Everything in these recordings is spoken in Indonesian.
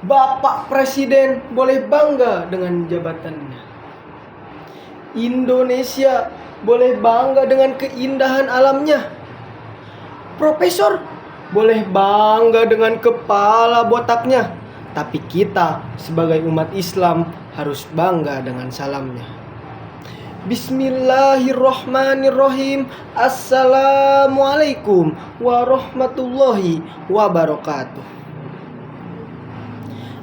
Bapak Presiden boleh bangga dengan jabatannya. Indonesia boleh bangga dengan keindahan alamnya. Profesor boleh bangga dengan kepala botaknya. Tapi kita sebagai umat Islam harus bangga dengan salamnya. Bismillahirrahmanirrahim. Assalamualaikum warahmatullahi wabarakatuh.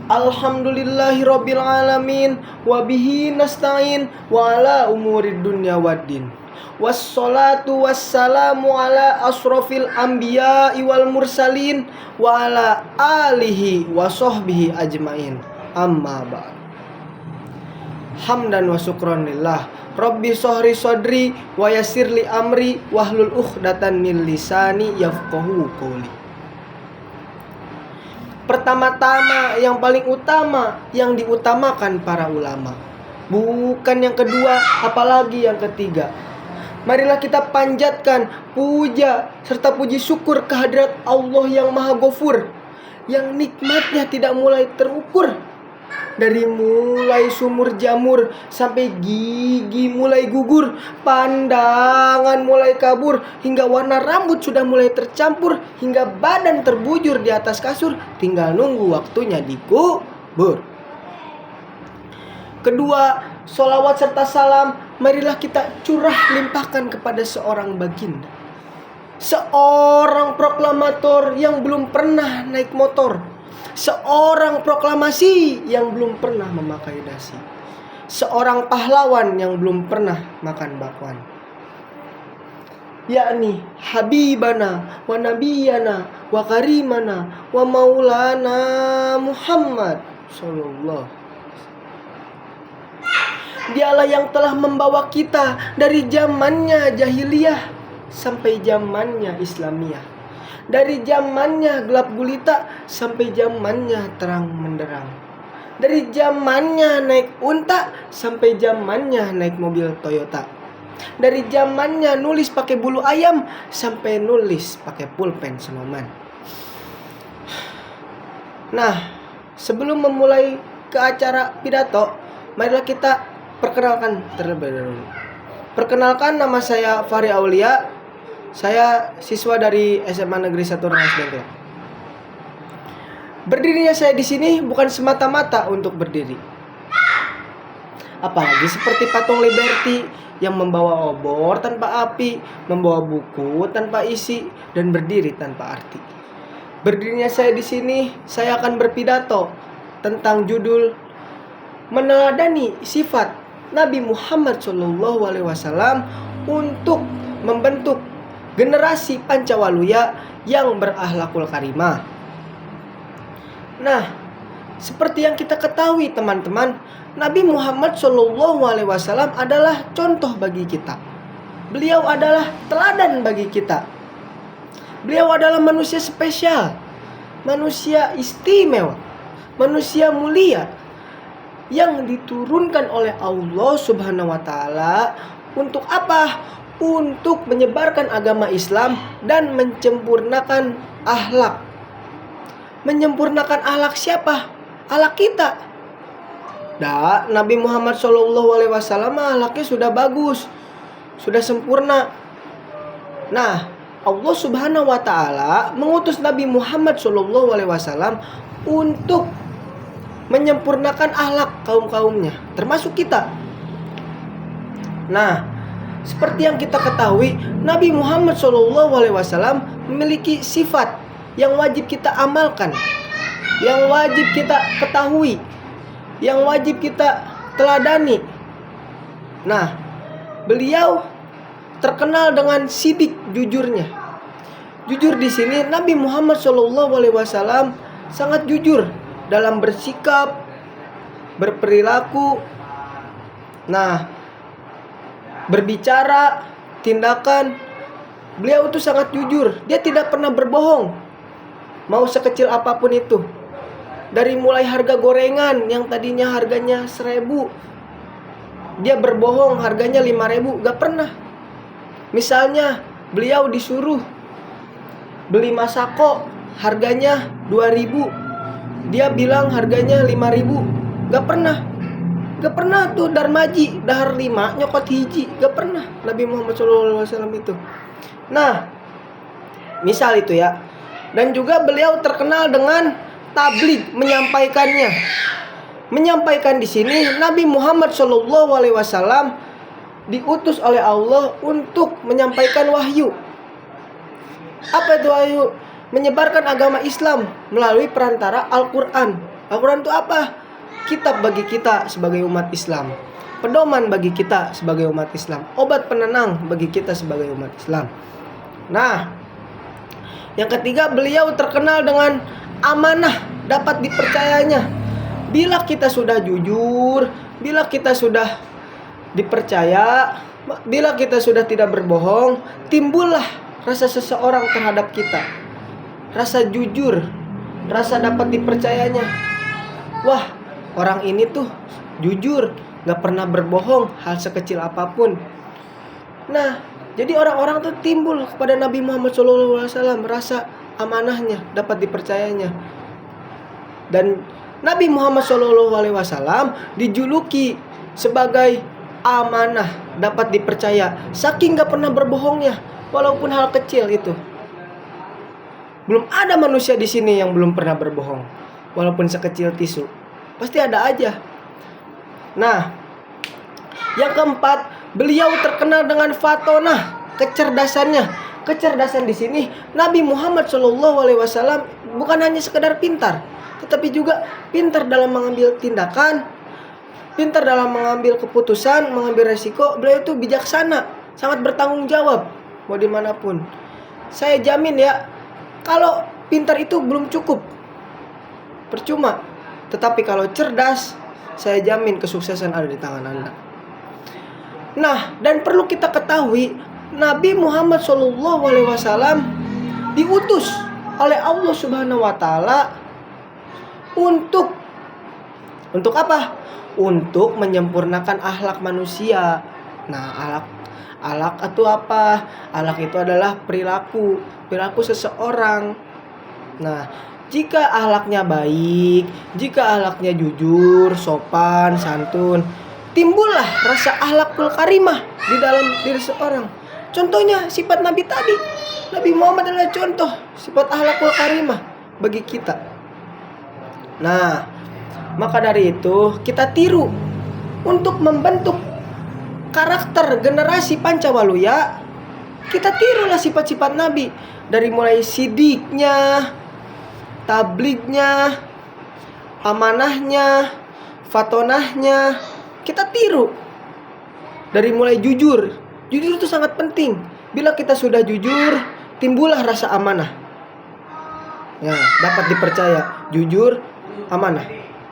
Alhamdulillahirabbil alamin wa bihi nasta'in wa ala umurid dunya waddin. Wassalatu wassalamu ala asrofil anbiya'i wal mursalin wa ala alihi wa sahbihi ajmain. Amma ba'd. Hamdan wa syukran lillah. Rabbi sahri sadri wa yassirli amri wahlul uqdatan min lisani yafqahu qouli. Pertama-tama, yang paling utama, yang diutamakan para ulama, bukan yang kedua, apalagi yang ketiga. Marilah kita panjatkan puja serta puji syukur kehadirat Allah yang Maha Ghafur, yang nikmatnya tidak mulai terukur. Dari mulai sumur jamur sampai gigi mulai gugur, pandangan mulai kabur, hingga warna rambut sudah mulai tercampur, hingga badan terbujur di atas kasur, tinggal nunggu waktunya dikubur. Kedua, sholawat serta salam marilah kita curah limpahkan kepada seorang baginda, seorang proklamator yang belum pernah naik motor, seorang proklamasi yang belum pernah memakai dasi, seorang pahlawan yang belum pernah makan bakwan, yakni Habibana wa Nabiyana wa Karimana wa Maulana Muhammad Sallallahu. Dialah yang telah membawa kita dari zamannya jahiliyah sampai zamannya Islamiyah, dari zamannya gelap gulita sampai zamannya terang menderang, dari zamannya naik unta sampai zamannya naik mobil Toyota, dari zamannya nulis pakai bulu ayam sampai nulis pakai pulpen Snowman. Nah, sebelum memulai ke acara pidato, marilah kita perkenalkan terlebih dahulu. Perkenalkan, nama saya Fahri Aulia. Saya siswa dari SMA Negeri 1 Rengas Dengklok. Berdirinya saya di sini bukan semata-mata untuk berdiri, apalagi seperti patung Liberty yang membawa obor tanpa api, membawa buku tanpa isi, dan berdiri tanpa arti. Berdirinya saya di sini, saya akan berpidato tentang judul meneladani sifat Nabi Muhammad SAW untuk membentuk generasi Pancawaluya yang berakhlakul karimah. Nah, seperti yang kita ketahui teman-teman, Nabi Muhammad SAW adalah contoh bagi kita. Beliau adalah teladan bagi kita. Beliau adalah manusia spesial, manusia istimewa, manusia mulia yang diturunkan oleh Allah Subhanahu wa Ta'ala untuk apa? Untuk menyebarkan agama Islam dan menyempurnakan akhlak. Menyempurnakan akhlak siapa? Akhlak kita. Nabi Muhammad SAW akhlaknya sudah bagus, sudah sempurna. Nah, Allah Subhanahu wa Ta'ala mengutus Nabi Muhammad SAW untuk menyempurnakan akhlak kaum-kaumnya, termasuk kita. Nah, seperti yang kita ketahui, Nabi Muhammad SAW memiliki sifat yang wajib kita amalkan, yang wajib kita ketahui, yang wajib kita teladani. Nah, beliau terkenal dengan sidik jujurnya. Jujur di sini Nabi Muhammad SAW sangat jujur dalam bersikap, berperilaku, nah, berbicara, tindakan. Beliau itu sangat jujur. Dia tidak pernah berbohong, mau sekecil apapun itu. Dari mulai harga gorengan yang tadinya harganya 1.000, dia berbohong harganya 5.000, gak pernah. Misalnya beliau disuruh beli masako harganya 2.000, dia bilang harganya 5.000. Gak pernah tuh darmaji dahar 5 nyokot hiji, gak pernah Nabi Muhammad SAW itu. Nah, misal itu ya. Dan juga beliau terkenal dengan tabligh, menyampaikan di sini Nabi Muhammad SAW diutus oleh Allah untuk menyampaikan wahyu. Apa itu wahyu? Menyebarkan agama Islam melalui perantara Al-Quran. Al-Quran itu apa? Kitab bagi kita sebagai umat Islam, pedoman bagi kita sebagai umat Islam, obat penenang bagi kita sebagai umat Islam. Nah, yang ketiga, beliau terkenal dengan amanah, dapat dipercayanya. Bila kita sudah jujur, bila kita sudah dipercaya, bila kita sudah tidak berbohong, timbullah rasa seseorang terhadap kita, rasa jujur, rasa dapat dipercayanya. Wah, orang ini tuh jujur, gak pernah berbohong hal sekecil apapun. Nah, jadi orang-orang tuh timbul kepada Nabi Muhammad SAW, merasa amanahnya, dapat dipercayanya. Dan Nabi Muhammad SAW dijuluki sebagai amanah, dapat dipercaya, saking gak pernah berbohongnya, walaupun hal kecil itu. Belum ada manusia di sini yang belum pernah berbohong, walaupun sekecil tisu, pasti ada aja. Nah, yang keempat, beliau terkenal dengan fatonah, kecerdasannya. Kecerdasan di sini, Nabi Muhammad SAW bukan hanya sekedar pintar, tetapi juga pintar dalam mengambil tindakan, pintar dalam mengambil keputusan, mengambil resiko. Beliau itu bijaksana, sangat bertanggung jawab, mau dimanapun. Saya jamin ya, kalau pintar itu belum cukup, percuma. Tetapi kalau cerdas, saya jamin kesuksesan ada di tangan Anda. Nah, dan perlu kita ketahui, Nabi Muhammad SAW diutus oleh Allah Subhanahu wa Ta'ala untuk apa? Untuk menyempurnakan akhlak manusia. Nah, akhlak itu apa? Akhlak itu adalah perilaku seseorang. Nah, jika akhlaknya baik, jika akhlaknya jujur, sopan, santun, timbullah rasa akhlakul karimah di dalam diri seorang. Contohnya sifat Nabi tadi. Nabi Muhammad adalah contoh sifat akhlakul karimah bagi kita. Nah, maka dari itu kita tiru untuk membentuk karakter generasi Pancawaluya. Kita tirulah sifat-sifat Nabi, dari mulai sidiknya, tablighnya, amanahnya, fatonahnya. Kita tiru. Dari mulai jujur. Jujur itu sangat penting. Bila kita sudah jujur, timbullah rasa amanah. Ya, dapat dipercaya. Jujur, amanah.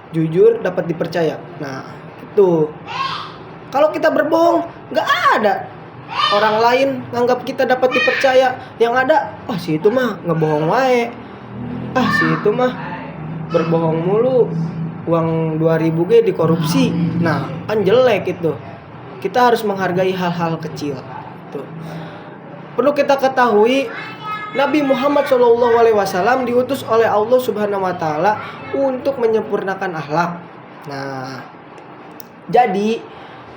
Jujur, dapat dipercaya. Nah, itu. Kalau kita berbohong, gak ada orang lain nganggap kita dapat dipercaya. Yang ada, si itu mah ngebohong wae. Si itu mah berbohong mulu, uang 2.000 ge dikorupsi. Nah, kan jelek itu. Kita harus menghargai hal-hal kecil. Tuh. Perlu kita ketahui, Nabi Muhammad SAW diutus oleh Allah Subhanahu wa Ta'ala untuk menyempurnakan akhlak. Nah, jadi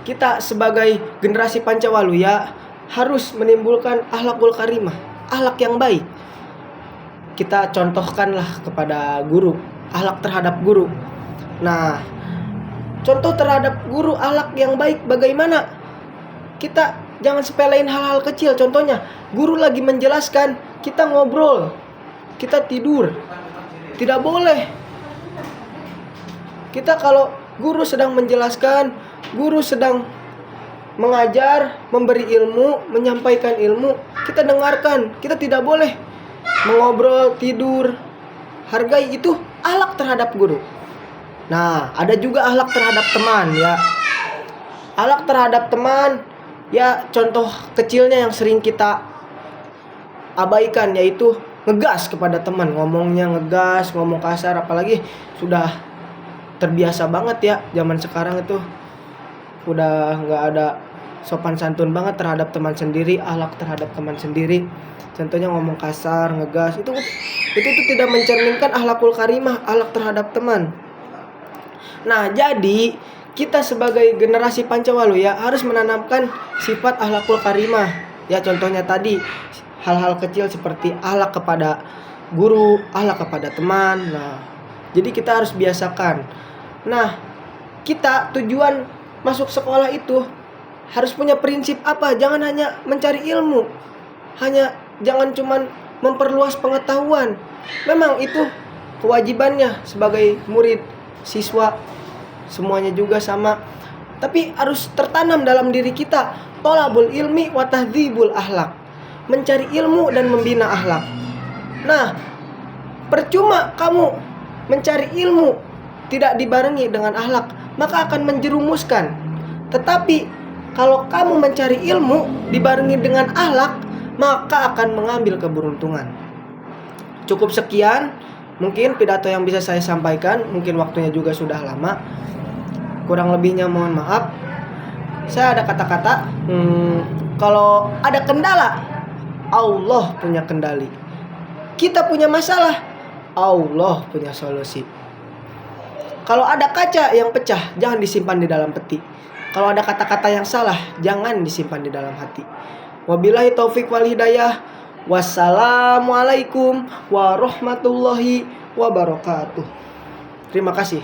kita sebagai generasi Pancawaluya harus menimbulkan akhlakul karimah, akhlak yang baik. Kita contohkanlah kepada guru, akhlak terhadap guru. Nah, contoh terhadap guru akhlak yang baik bagaimana? Kita jangan sepelein hal-hal kecil. Contohnya, guru lagi menjelaskan, kita ngobrol, kita tidur. Tidak boleh. Kita kalau guru sedang menjelaskan, guru sedang mengajar, memberi ilmu, menyampaikan ilmu, kita dengarkan. Kita tidak boleh mengobrol, tidur. Hargai itu akhlak terhadap guru. Nah, ada juga akhlak terhadap teman ya. Akhlak terhadap teman ya, contoh kecilnya yang sering kita abaikan yaitu ngegas kepada teman. Ngomongnya ngegas, ngomong kasar, apalagi sudah terbiasa banget ya zaman sekarang itu. Udah nggak ada sopan santun banget terhadap teman sendiri, akhlak terhadap teman sendiri. Contohnya ngomong kasar, ngegas, itu tuh tidak mencerminkan akhlakul karimah, akhlak terhadap teman. Nah, jadi kita sebagai generasi Pancawaluya harus menanamkan sifat akhlakul karimah. Ya, contohnya tadi hal-hal kecil seperti akhlak kepada guru, akhlak kepada teman. Nah, jadi kita harus biasakan. Nah, kita tujuan masuk sekolah itu harus punya prinsip apa? Jangan hanya mencari ilmu. Jangan cuman memperluas pengetahuan. Memang itu kewajibannya sebagai murid, siswa, semuanya juga sama. Tapi harus tertanam dalam diri kita thalabul ilmi wa tahdzibul akhlak. Mencari ilmu dan membina akhlak. Nah, percuma kamu mencari ilmu tidak dibarengi dengan akhlak, maka akan menjerumuskan. Tetapi kalau kamu mencari ilmu dibarengi dengan akhlak, maka akan mengambil keberuntungan. Cukup sekian mungkin pidato yang bisa saya sampaikan. Mungkin waktunya juga sudah lama. Kurang lebihnya mohon maaf. Saya ada kata-kata, kalau ada kendala, Allah punya kendali. Kita punya masalah, Allah punya solusi. Kalau ada kaca yang pecah, jangan disimpan di dalam peti. Kalau ada kata-kata yang salah, jangan disimpan di dalam hati. Wabillahi taufik wal hidayah. Wassalamualaikum warahmatullahi wabarakatuh. Terima kasih.